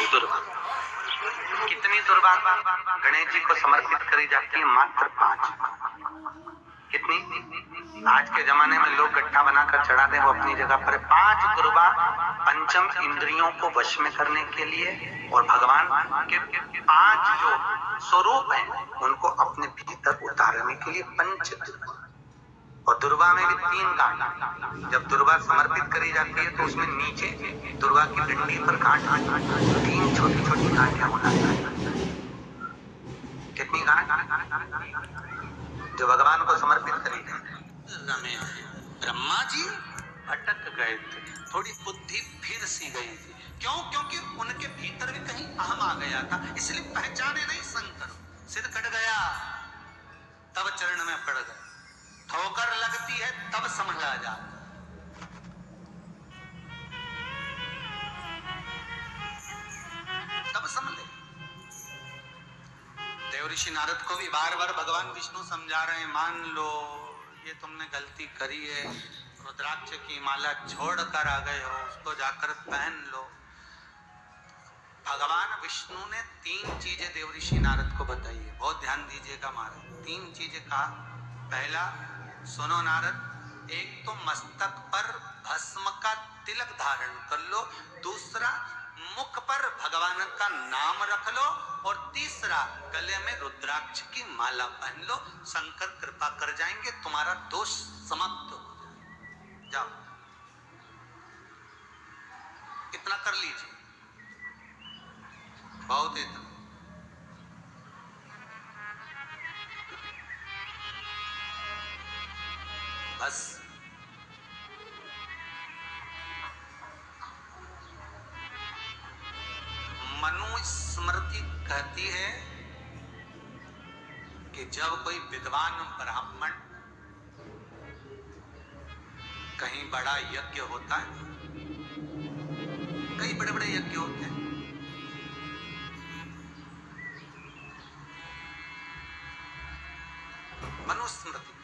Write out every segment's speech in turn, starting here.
दुर्वा। कितनी दुर्वा गणेश जी को समर्पित करी जाती है? मात्र 5। कितनी? आज के जमाने में लोग गट्ठा बनाकर चढ़ा दें, वो अपनी जगह पर 5 दुर्वा पंचम इंद्रियों को वश में करने के लिए और भगवान के 5 जो स्वरूप हैं उनको अपने भीतर उतारने के लिए पंच दुर्वा। और दुर्वा में भी 3 गांठ। जब दुर्वा समर्पित करी जाती है तो उसमें नीचे दुर्वा की डंडी पर गांठ 3 छोटी छोटी गांठें होना चाहिए। कितनी गांठ? जो भगवान को समर्पित करी जाए। ब्रह्मा जी भटक गए थे, थोड़ी बुद्धि फिर सी गई थी। क्यों? क्योंकि उनके भीतर भी कहीं अहम आ गया था, इसलिए पहचाने नहीं शंकर। सिर कट गया तब चरण में पड़ गए, ठोकर लगती है तब समझा जाता। तब समझे। देवऋषि नारद को भी बार बार भगवान विष्णु समझा रहे हैं, मान लो ये तुमने गलती करी है, रुद्राक्ष की माला छोड़कर आ गए हो, उसको जाकर पहन लो। भगवान विष्णु ने 3 चीजें देवऋषि नारद को बताई है, बहुत ध्यान दीजिएगा महाराज। 3 चीजें कहा। पहला, सुनो नारद, एक तो मस्तक पर भस्म का तिलक धारण कर लो, दूसरा मुख पर भगवान का नाम रख लो, और तीसरा गले में रुद्राक्ष की माला पहन लो। शंकर कृपा कर जाएंगे, तुम्हारा दोष समाप्त हो जाए। जाओ, इतना कर लीजिए, बहुत इतना। बस मनुस्मृति कहती है कि जब कोई विद्वान ब्राह्मण कहीं बड़ा यज्ञ होता है, कई बड़े बड़े यज्ञ होते हैं, मनुस्मृति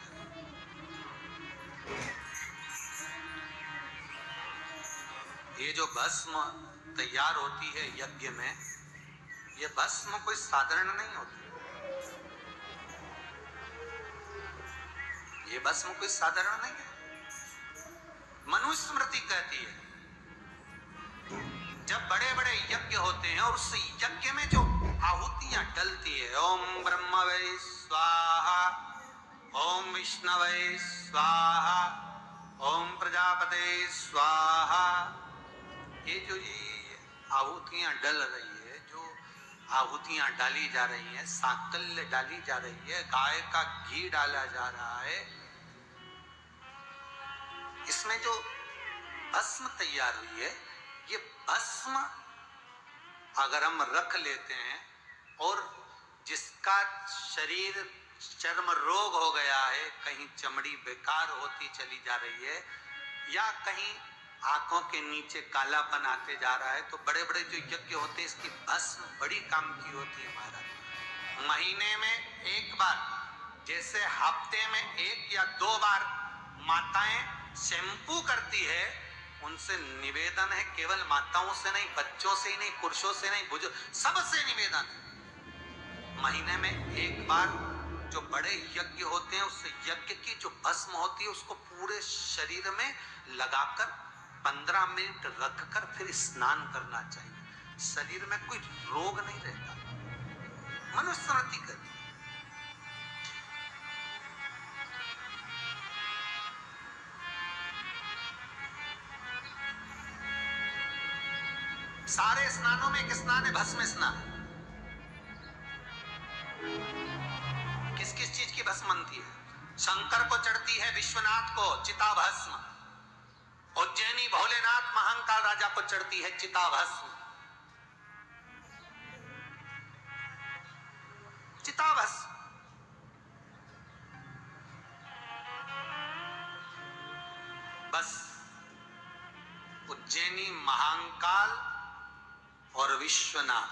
ये जो भस्म तैयार होती है यज्ञ में, ये भस्म कोई साधारण नहीं होती। ये भस्म कोई साधारण नहीं है। मनुस्मृति कहती है जब बड़े बड़े यज्ञ होते हैं और उस यज्ञ में जो आहुतियां डलती है, ओम ब्रह्मवे स्वाहा, ओम विष्णवे स्वाहा, ओम प्रजापते स्वाहा, ये जो ये आहुतियां डल रही है, जो आहुतियां डाली जा रही है, साकल्य डाली जा रही है, गाय का घी डाला जा रहा है, इसमें जो भस्म तैयार हुई है, ये भस्म अगर हम रख लेते हैं और जिसका शरीर चर्म रोग हो गया है, कहीं चमड़ी बेकार होती चली जा रही है, या कहीं आंखों के नीचे कालापन आते जा रहा है, तो बड़े बड़े जो यज्ञ होते हैं इसकी भस्म बड़ी काम की होती है महाराज। महीने में 1 बार, जैसे हफ्ते में 1 या 2 बार माताएं शैम्पू करती है, उनसे निवेदन है, केवल माताओं से नहीं, बच्चों से ही नहीं, पुरुषों से नहीं, बुजुर्ग सबसे निवेदन है, महीने में 1 बार जो बड़े यज्ञ होते हैं उस यज्ञ की जो भस्म होती है उसको पूरे शरीर में लगाकर 15 मिनट रखकर फिर स्नान करना चाहिए। शरीर में कोई रोग नहीं रहता। मनुस्मृति कहती है। सारे स्नानों में एक स्नान है भस्म स्नान। किस किस चीज की भस्म बनती है? शंकर को चढ़ती है, विश्वनाथ को चिता भस्म, उज्जैनी भोलेनाथ महाकाल राजा को चढ़ती है चिता भस्म। चिता भस्म बस उज्जैनी महाकाल और विश्वनाथ,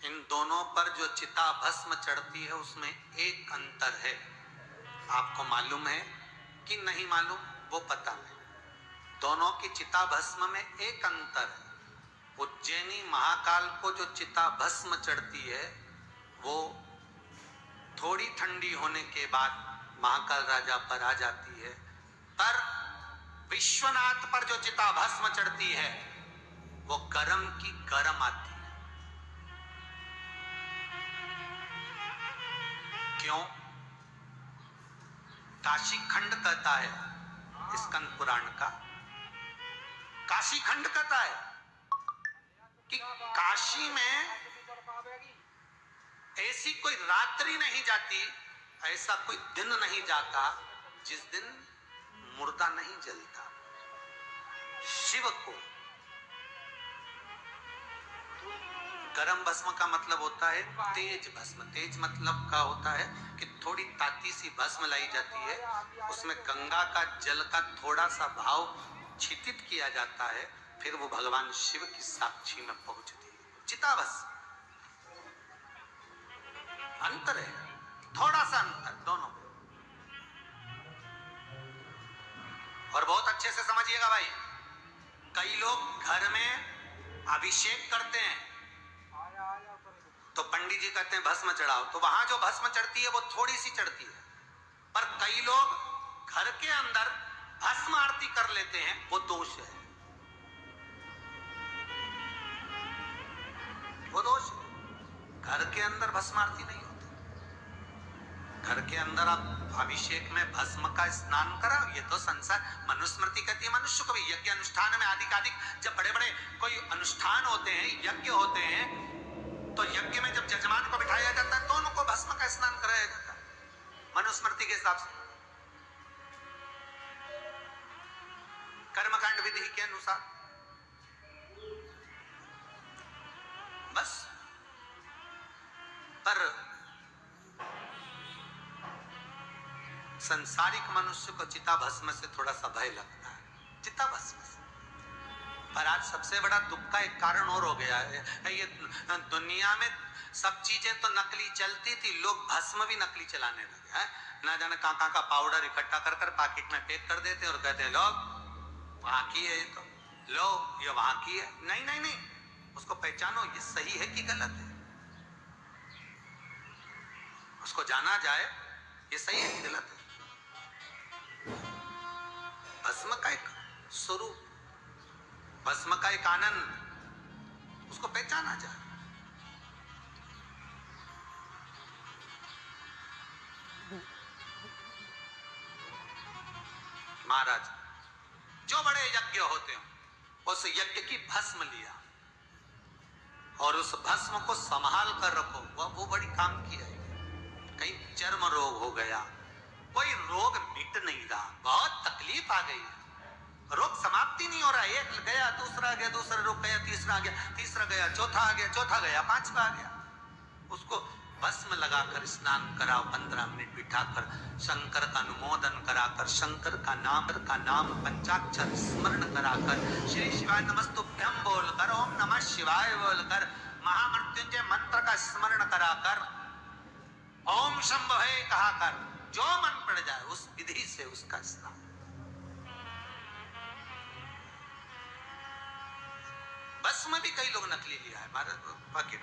इन दोनों पर जो चिता भस्म चढ़ती है उसमें एक अंतर है। आपको मालूम है कि नहीं मालूम वो पता नहीं। दोनों की चिता भस्म में एक अंतर है। उज्जैनी महाकाल को जो चिता भस्म चढ़ती है वो थोड़ी ठंडी होने के बाद महाकाल राजा पर आ जाती है, पर विश्वनाथ पर जो चिता भस्म चढ़ती है वो गरम की गरम आती है। क्यों? काशी खंड कहता है स्कंद पुराण का, काशी खंड कहता है कि काशी में ऐसी कोई रात्रि नहीं जाती, ऐसा कोई दिन नहीं जाता जिस दिन मुर्दा नहीं जलता। शिव को गरम भस्म का मतलब होता है तेज भस्म। तेज मतलब का होता है कि थोड़ी ताती सी भस्म लाई जाती है, उसमें गंगा का जल का थोड़ा सा भाव छिटित किया जाता है, फिर वो भगवान शिव की साक्षी में पहुंचती है। चिता भस्म अंतर है, थोड़ा सा अंतर दोनों। और बहुत अच्छे से समझिएगा भाई, कई लोग घर में अभिषेक करते हैं तो पंडित जी कहते हैं भस्म चढ़ाओ, तो वहां जो भस्म चढ़ती है वो थोड़ी सी चढ़ती है, पर कई लोग घर के अंदर भस्म आरती कर लेते हैं, वो दोष है, वो दोष है। घर के अंदर भस्म आरती नहीं होती। घर के अंदर आप अभिषेक में भस्म का स्नान कराओ, ये तो संसार मनुस्मृति कहती है मनुष्य को भी यज्ञ अनुष्ठान में आदि जब बड़े बड़े कोई अनुष्ठान होते हैं, यज्ञ होते हैं, तो यज्ञ में जब जजमान को बिठाया जाता है तो उनको भस्म का स्नान कराया जाता है मनुस्मृति के हिसाब से, कर्मकांड विधि के अनुसार। बस पर संसारिक मनुष्य को चिता भस्म से थोड़ा सा भय लगता है, चिता भस्म से। पर आज सबसे बड़ा दुख का एक कारण और हो गया है, ये दुनिया में सब चीजें तो नकली चलती थी, लोग भस्म भी नकली चलाने लगे हैं। ना जाने कहां का पाउडर इकट्ठा कर कर पैकेट में पैक कर देते और कहते हैं लो वहां की है, ये तो लो ये वहां की है। नहीं नहीं नहीं, उसको पहचानो, ये सही है कि गलत है, उसको जाना जाए ये सही है कि गलत है। भस्म का एक स्वरूप, भस्म का एक आनंद, उसको पहचाना जाए। महाराज जो बड़े यज्ञ होते हो उस यज्ञ की भस्म लिया और उस भस्म को संभाल कर रखो, वो बड़ी काम की है। कहीं चर्म रोग हो गया, कोई रोग मिट नहीं रहा, बहुत तकलीफ आ गई है, रोग समाप्ति नहीं हो रहा, एक गया दूसरा गया, दूसरा रोग गया, तीसरा गया, तीसरा गया, चौथा आ गया, चौथा गया, पांचवा आ गया। उसको भस्म लगाकर स्नान कराओ, 15 मिनट बिठाकर शंकर का अनुमोदन कराकर, शंकर का नाम पंचाक्षर स्मरण कराकर, श्री शिवाय नमस्तुभ्यं बोलकर, ओम नमः शिवाय बोलकर, महामृत्युंजय मंत्र का स्मरण कराकर, ओम शंभवे कहा कर, जो मन पड़ जाए उस विधि से उसका स्नान। भस्म भी कई लोग नकली लिया है भारत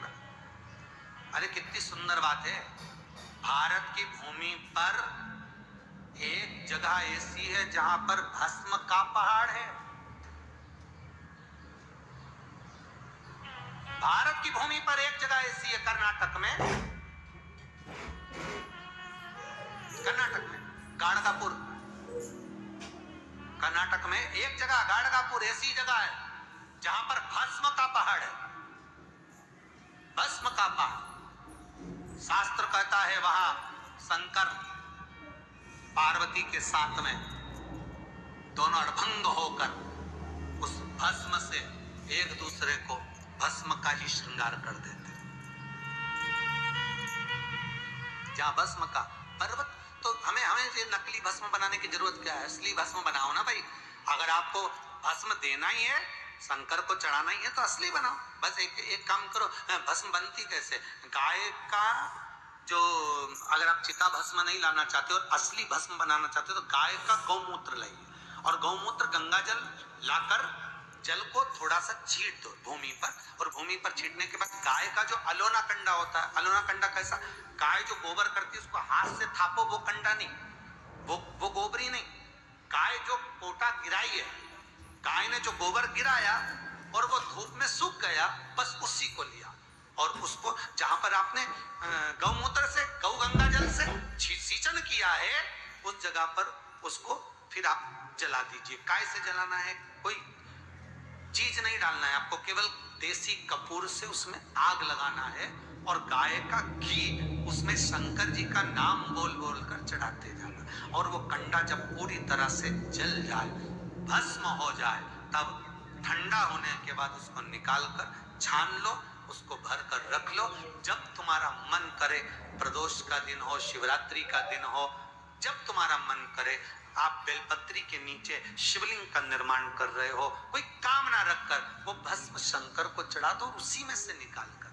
में। अरे कितनी सुंदर बात है, भारत की भूमि पर एक जगह ऐसी है जहां पर भस्म का पहाड़ है। भारत की भूमि पर एक जगह ऐसी है कर्नाटक में, गाणगापुर, कर्नाटक में एक जगह गाणगापुर ऐसी जगह है जहां पर भस्म का पहाड़ है, भस्म का पहाड़। शास्त्र कहता है वहां शंकर पार्वती के साथ में दोनों अड़भंग होकर उस भस्म से एक दूसरे को भस्म का ही श्रृंगार कर देते। जहां भस्म का पर्वत, तो हमें ये नकली भस्म बनाने की जरूरत क्या है? असली भस्म बनाओ ना भाई। अगर आपको भस्म देना ही है, शंकर को चढ़ाना ही है, तो असली बनाओ। बस एक काम करो, भस्म बनती कैसे? गाय का जो, अगर आप चिता भस्म नहीं लाना चाहते और असली भस्म बनाना चाहते हो तो गाय का गौमूत्र लाइए और गौमूत्र गंगा जल लाकर जल को थोड़ा सा छीट दो भूमि पर, और भूमि पर छीटने के बाद गाय का जो अलोना कंडा होता है, अलोना कंडा कैसा, गाय जो गोबर करती है उसको हाथ से थापो, वो कंडा नहीं, वो गोबरी नहीं, गाय जो पोटा गिराई है, गाय ने जो गोबर गिराया और वो धूप में सूख गया, बस उसी को लिया और उसको जहां पर आपने गौमूत्र से, गौ गंगा जल से सिंचन किया है, उस जगह पर उसको फिर आप जला दीजिए। काय से जलाना है, कोई चीज नहीं डालना है आपको, केवल देसी कपूर से उसमें आग लगाना है और गाय का घी उसमें शंकर जी का नाम बोल बोल कर चढ़ाते जाना, और वो कंडा जब पूरी तरह से जल जाए, भस्म हो जाए, तब ठंडा होने के बाद उसको निकाल कर छान लो, उसको भर कर रख लो। जब तुम्हारा मन करे, प्रदोष का दिन हो, शिवरात्रि का दिन हो, जब तुम्हारा मन करे, आप बेलपत्री के नीचे शिवलिंग का निर्माण कर रहे हो, कोई कामना रखकर वो भस्म शंकर को चढ़ा दो, उसी में से निकाल कर